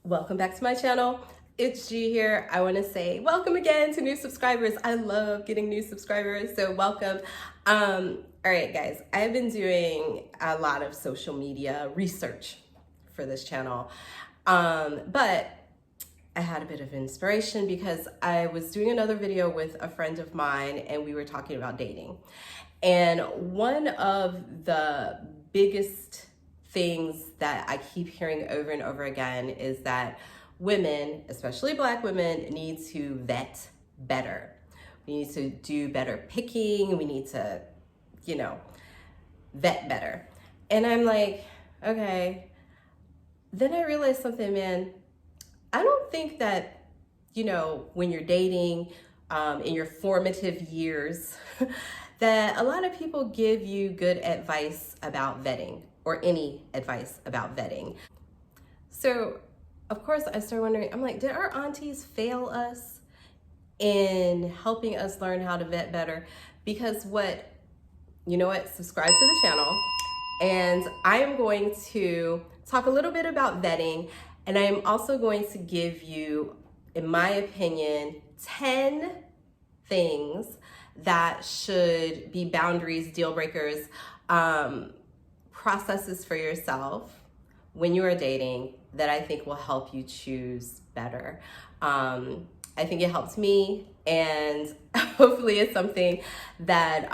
Welcome back to my channel. It's G here. I want to say welcome again to new subscribers. I love getting new subscribers, so welcome. All right, guys, I've been doing a lot of social media research for this channel, but I had a bit of inspiration because I was doing another video with a friend of mine and we were talking about dating. And one of the biggest things that I keep hearing over and over again is that women, especially Black women, need to vet better. We need to do better picking. We need to, vet better. And I'm like, okay. Then I realized something, man. I don't think that, when you're dating in your formative years, that a lot of people give you good advice about vetting or any advice about vetting. So, of course, I started wondering, I'm like, did our aunties fail us in helping us learn how to vet better? Because subscribe to the channel, and I am going to talk a little bit about vetting, and I am also going to give you, in my opinion, 10 things that should be boundaries, deal breakers, processes for yourself when you are dating that I think will help you choose better. I think it helps me, and hopefully it's something that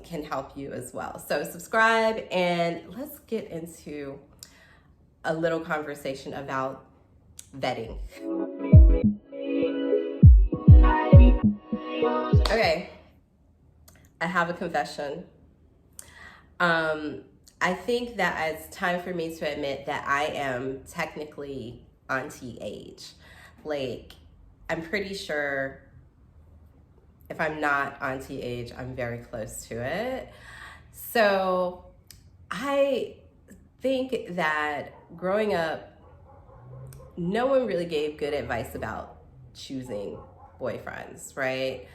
can help you as well. So subscribe and let's get into a little conversation about vetting. Okay, I have a confession. I think that it's time for me to admit that I am technically auntie age. Like, I'm pretty sure if I'm not auntie age, I'm very close to it. So I think that growing up, no one really gave good advice about choosing boyfriends, right?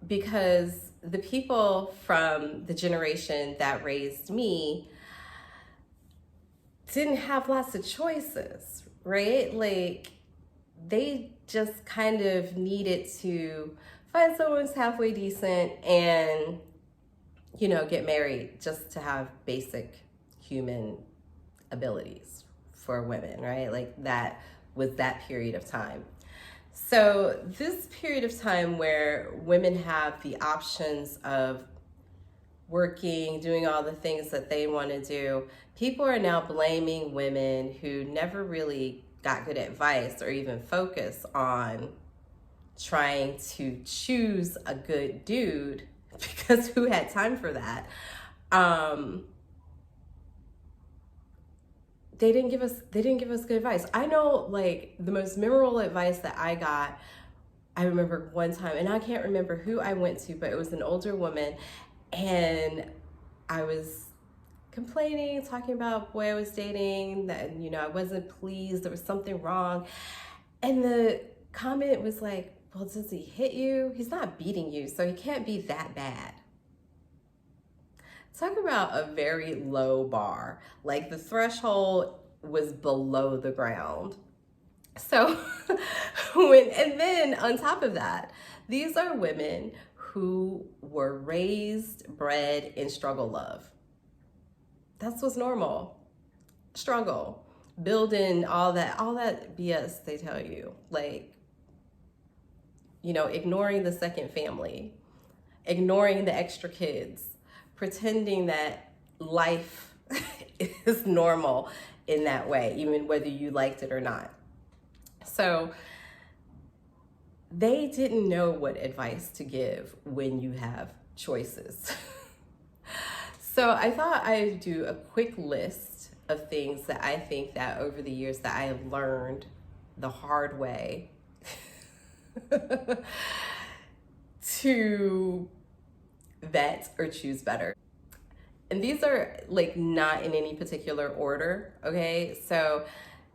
Because the people from the generation that raised me didn't have lots of choices, right? Like, they just kind of needed to find someone who's halfway decent and, get married just to have basic human abilities for women, right? Like, that was that period of time. So this period of time where women have the options of working, doing all the things that they want to do, people are now blaming women who never really got good advice or even focus on trying to choose a good dude, because who had time for that? They didn't give us good advice. I know, like, the most memorable advice that I got, I remember one time, and I can't remember who I went to, but it was an older woman, and I was complaining, talking about a boy I was dating, that, I wasn't pleased, there was something wrong. And the comment was like, well, does he hit you? He's not beating you, so he can't be that bad. Talk about a very low bar. Like, the threshold was below the ground. So and then on top of that, these are women who were raised, bred in struggle love. That's what's normal. Struggle, building all that BS they tell you. Like, ignoring the second family, ignoring the extra kids, pretending that life is normal in that way, even whether you liked it or not. So they didn't know what advice to give when you have choices. So I thought I'd do a quick list of things that I think that over the years that I have learned the hard way to vet or choose better. And these are, like, not in any particular order, okay? So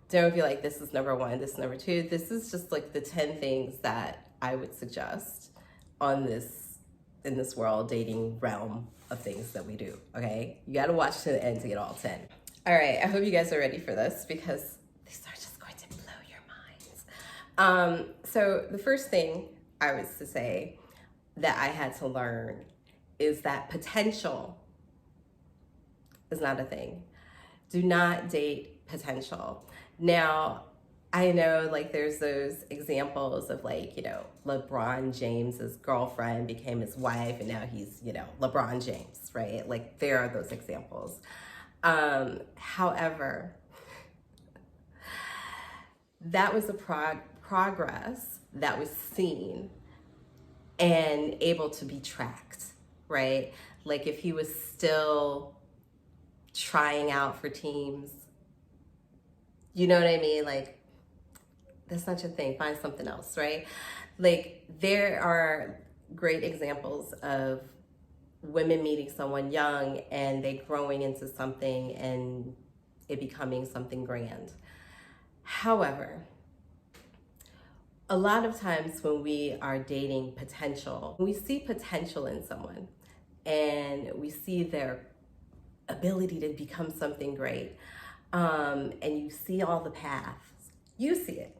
don't feel like this is number one, this is number two. This is just like the 10 things that I would suggest in this world dating realm of things that we do, okay? You gotta watch to the end to get all 10. All right, I hope you guys are ready for this, because these are just going to blow your minds. So the first thing I was to say that I had to learn is that potential is not a thing. Do not date potential. Now, I know like there's those examples of like, LeBron James's girlfriend became his wife and now he's, LeBron James, right? Like there are those examples. However, that was a progress that was seen and able to be tracked, right? Like if he was still trying out for teams, you know what I mean? Like, that's not your thing, find something else, right? Like there are great examples of women meeting someone young and they growing into something and it becoming something grand. However, a lot of times when we are dating potential, we see potential in someone and we see their ability to become something great, and you see all the paths, you see it.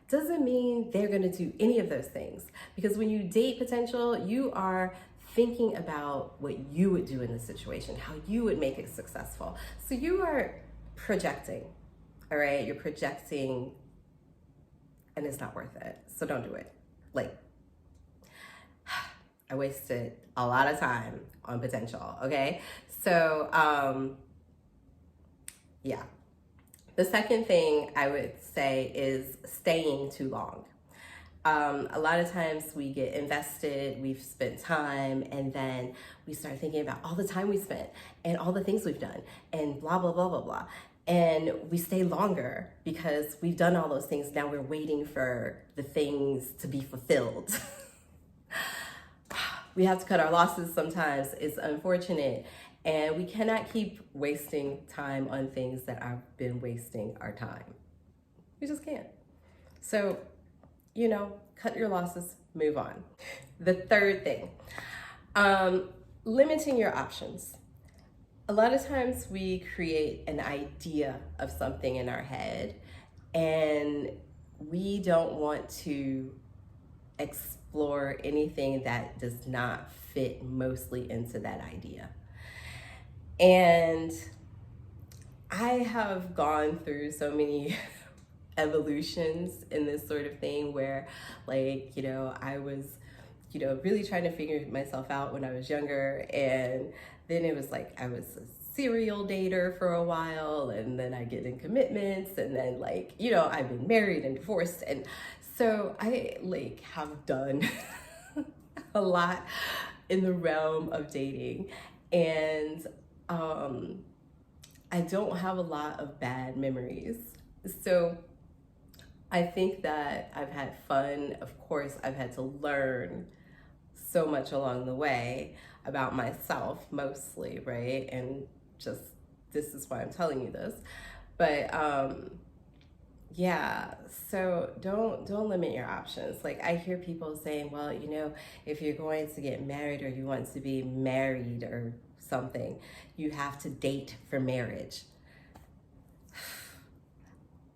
Doesn't mean they're gonna do any of those things, because when you date potential, you are thinking about what you would do in this situation, how you would make it successful. So you are projecting, all right? You're projecting and it's not worth it. So don't do it. Like, I wasted a lot of time on potential, okay? So, yeah. The second thing I would say is staying too long. A lot of times we get invested, we've spent time, and then we start thinking about all the time we spent and all the things we've done and blah, blah, blah, blah, blah. And we stay longer because we've done all those things. Now we're waiting for the things to be fulfilled. We have to cut our losses sometimes. It's unfortunate. And we cannot keep wasting time on things that have been wasting our time. We just can't. So, cut your losses, move on. The third thing, limiting your options. A lot of times we create an idea of something in our head and we don't want to explore anything that does not fit mostly into that idea. And I have gone through so many evolutions in this sort of thing where I was really trying to figure myself out when I was younger, and then it was like I was a serial dater for a while, and then I get in commitments, and then I've been married and divorced, and so I have done a lot in the realm of dating, and I don't have a lot of bad memories. So I think that I've had fun. Of course, I've had to learn so much along the way about myself mostly, right? And just, this is why I'm telling you this. But yeah, so don't limit your options. Like I hear people saying, well, if you're going to get married or you want to be married or something, you have to date for marriage.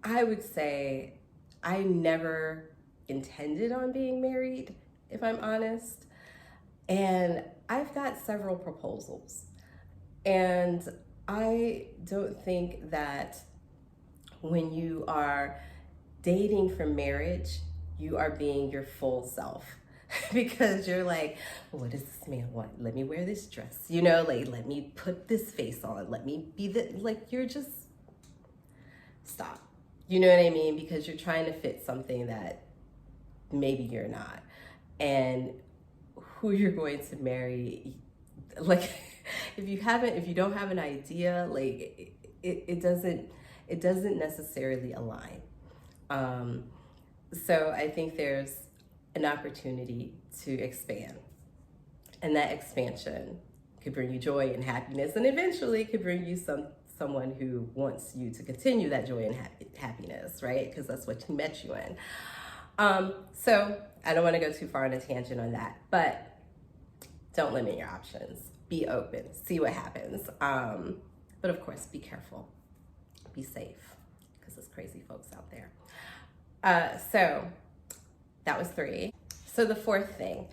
I would say I never intended on being married, if I'm honest. And I've got several proposals. And I don't think that when you are dating for marriage, you are being your full self. Because you're like, what does this man want? Let me wear this dress, let me put this face on, let me be you're just, stop. You know what I mean? Because you're trying to fit something that maybe you're not. And who you're going to marry, if you don't have an idea, it doesn't necessarily align. So I think there's an opportunity to expand, and that expansion could bring you joy and happiness, and eventually could bring you someone who wants you to continue that joy and happiness, right? Because that's what he met you in. So I don't want to go too far on a tangent on that, but don't limit your options. Be open, see what happens. But of course, be careful, be safe, because it's crazy. out there. So that was 3. So the 4th thing,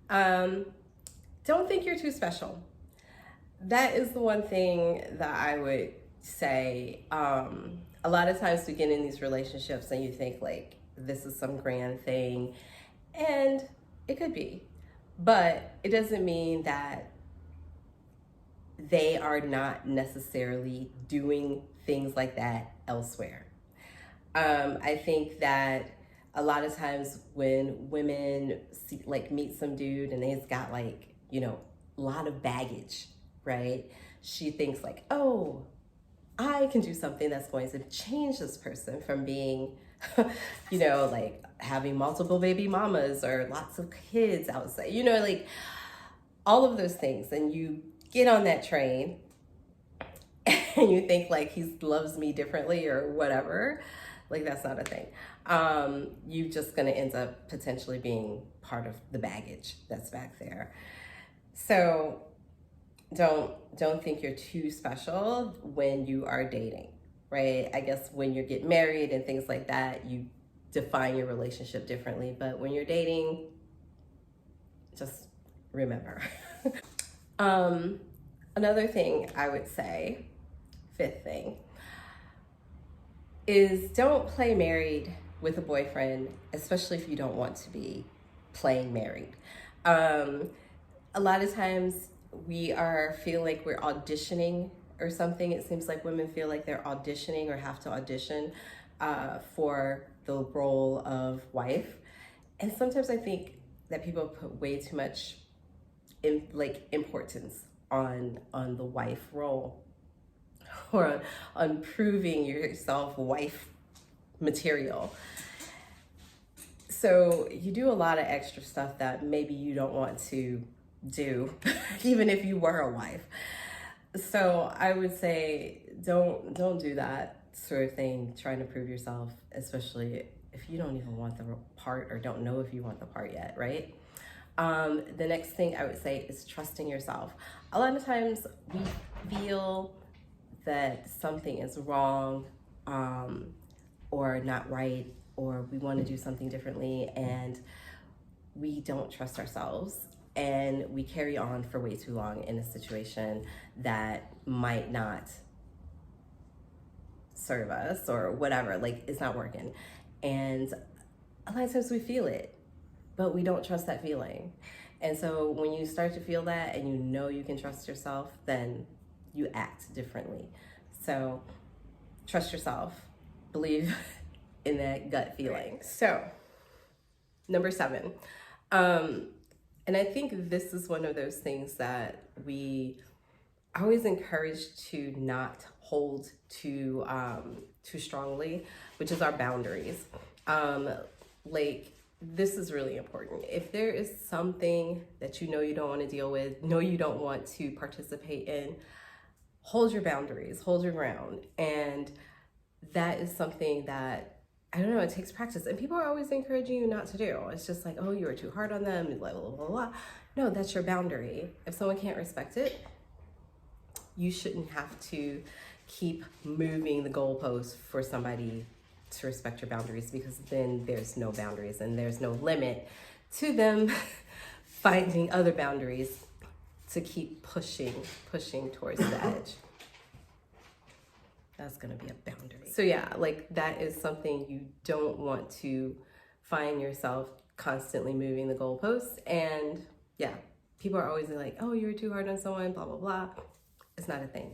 don't think you're too special. That is the one thing that I would say. A lot of times we get in these relationships and you think like this is some grand thing, and it could be, but it doesn't mean that they are not necessarily doing things like that elsewhere. I think that a lot of times when women meet some dude and he's got like, a lot of baggage, right? She thinks like, oh, I can do something that's going to change this person from being, like having multiple baby mamas or lots of kids outside, like all of those things. And you get on that train and you think like he loves me differently or whatever. Like that's not a thing. You're just gonna end up potentially being part of the baggage that's back there. So don't think you're too special when you are dating, right? I guess when you get married and things like that, you define your relationship differently. But when you're dating, just remember. Another thing I would say, 5th thing, is don't play married with a boyfriend, especially if you don't want to be playing married. A lot of times we feel like we're auditioning or something. It seems like women feel like they're auditioning or have to audition for the role of wife. And sometimes I think that people put way too much importance on the wife role, or on proving yourself wife material. So you do a lot of extra stuff that maybe you don't want to do, even if you were a wife. So I would say don't do that sort of thing, trying to prove yourself, especially if you don't even want the part or don't know if you want the part yet, right? The next thing I would say is trusting yourself. A lot of times we feel that something is wrong, or not right, or we want to do something differently, and we don't trust ourselves, and we carry on for way too long in a situation that might not serve us or whatever, like it's not working. And a lot of times we feel it, but we don't trust that feeling. And so when you start to feel that and you know you can trust yourself, then you act differently. So trust yourself, believe in that gut feeling. So number 7, and I think this is one of those things that we always encourage to not hold too strongly, which is our boundaries. This is really important. If there is something that you don't want to deal with, you don't want to participate in, hold your boundaries, hold your ground. And that is something that, I don't know, it takes practice. And people are always encouraging you not to do. It's just like, oh, you were too hard on them, blah, blah, blah, blah. No, that's your boundary. If someone can't respect it, you shouldn't have to keep moving the goalposts for somebody to respect your boundaries, because then there's no boundaries and there's no limit to them finding other boundaries to keep pushing towards the edge. That's gonna be a boundary. So yeah, that is something you don't want to find yourself constantly moving the goalposts. And yeah, people are always like, oh, you were too hard on someone, blah, blah, blah. It's not a thing.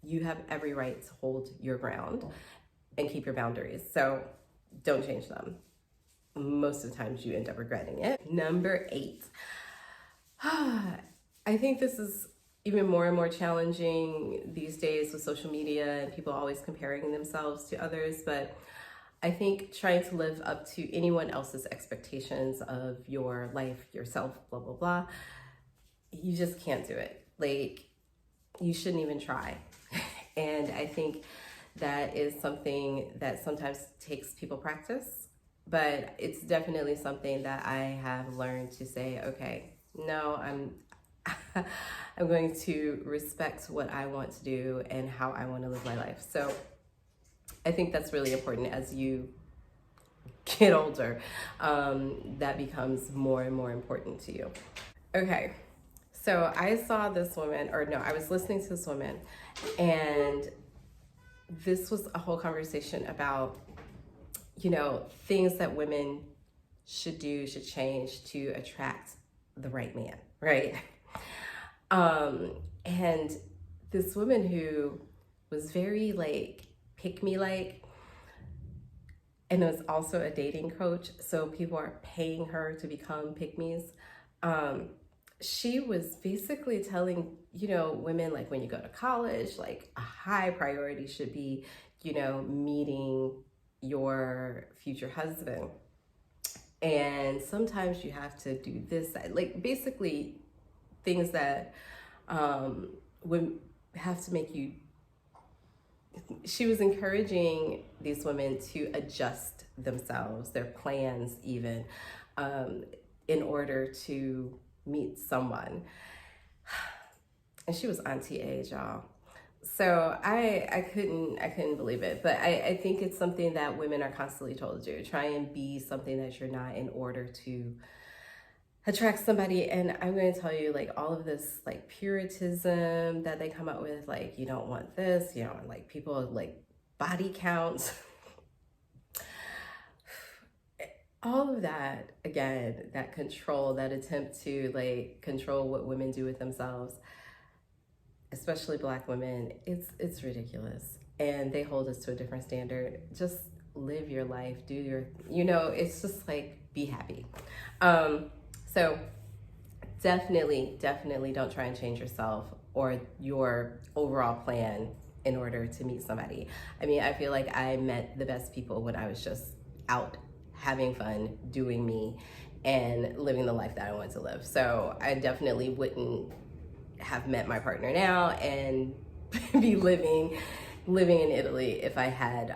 You have every right to hold your ground and keep your boundaries. So don't change them. Most of the times you end up regretting it. Number 8. I think this is even more and more challenging these days with social media and people always comparing themselves to others. But I think trying to live up to anyone else's expectations of your life, yourself, blah, blah, blah, you just can't do it. You shouldn't even try. And I think that is something that sometimes takes people practice, but it's definitely something that I have learned to say, okay, no, I'm going to respect what I want to do and how I want to live my life. So I think that's really important as you get older. That becomes more and more important to you. Okay, so I saw this woman, or no, I was listening to this woman, and this was a whole conversation about, things that women should do, should change to attract the right man, right? And this woman who was very like pick me like, and was also a dating coach, so people are paying her to become pick me's. She was basically telling, women, like, when you go to college, like, a high priority should be, meeting your future husband. And sometimes you have to do this, like, basically things that would have to make you. She was encouraging these women to adjust themselves, their plans even, in order to meet someone. And she was auntie age, y'all. So I couldn't believe it. But I think it's something that women are constantly told to do. Try and be something that you're not in order to attract somebody. And I'm going to tell you, like, all of this, like, puritanism that they come up with, like, you don't want this, like, people, like, body counts. All of that, again, that control, that attempt to, like, control what women do with themselves, especially Black women, it's ridiculous. And they hold us to a different standard. Just live your life, do your, it's just like, be happy. So definitely don't try and change yourself or your overall plan in order to meet somebody. I mean, I feel like I met the best people when I was just out having fun, doing me, and living the life that I wanted to live. So I definitely wouldn't have met my partner now and be living in Italy if I had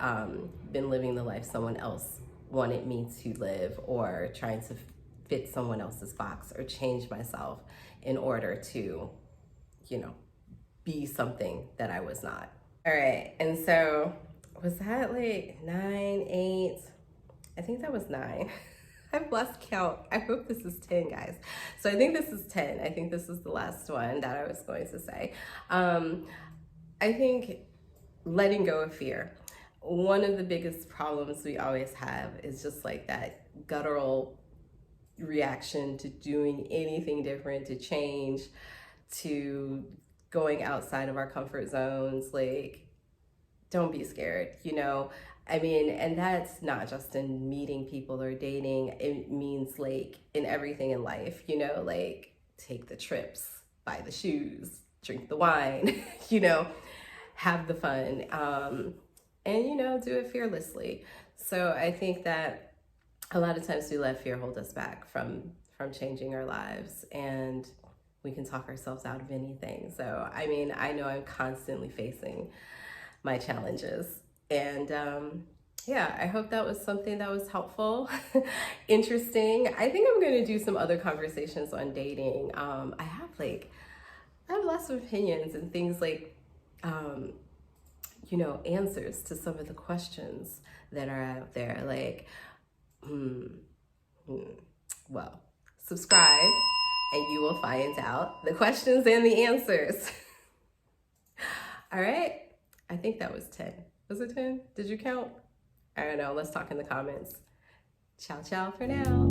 been living the life someone else wanted me to live, or trying to fit someone else's box or change myself in order to, be something that I was not. All right, and so was that like 9, 8? I think that was 9. I've lost count. I hope this is 10, guys. So I think this is 10. I think this is the last one that I was going to say. I think letting go of fear. One of the biggest problems we always have is just like that guttural reaction to doing anything different, to change, to going outside of our comfort zones. Like, don't be scared, I mean, and that's not just in meeting people or dating. It means, like, in everything in life, like, take the trips, buy the shoes, drink the wine, have the fun, and, do it fearlessly. So I think that a lot of times we let fear hold us back from changing our lives, and we can talk ourselves out of anything. So, I mean, I know I'm constantly facing my challenges, and I hope that was something that was helpful, interesting. I think I'm going to do some other conversations on dating. I have lots of opinions and things, like, answers to some of the questions that are out there, like, well, subscribe and you will find out the questions and the answers. All right, I think that was 10. Was it 10? Did you count? I don't know. Let's talk in the comments. Ciao, ciao for now.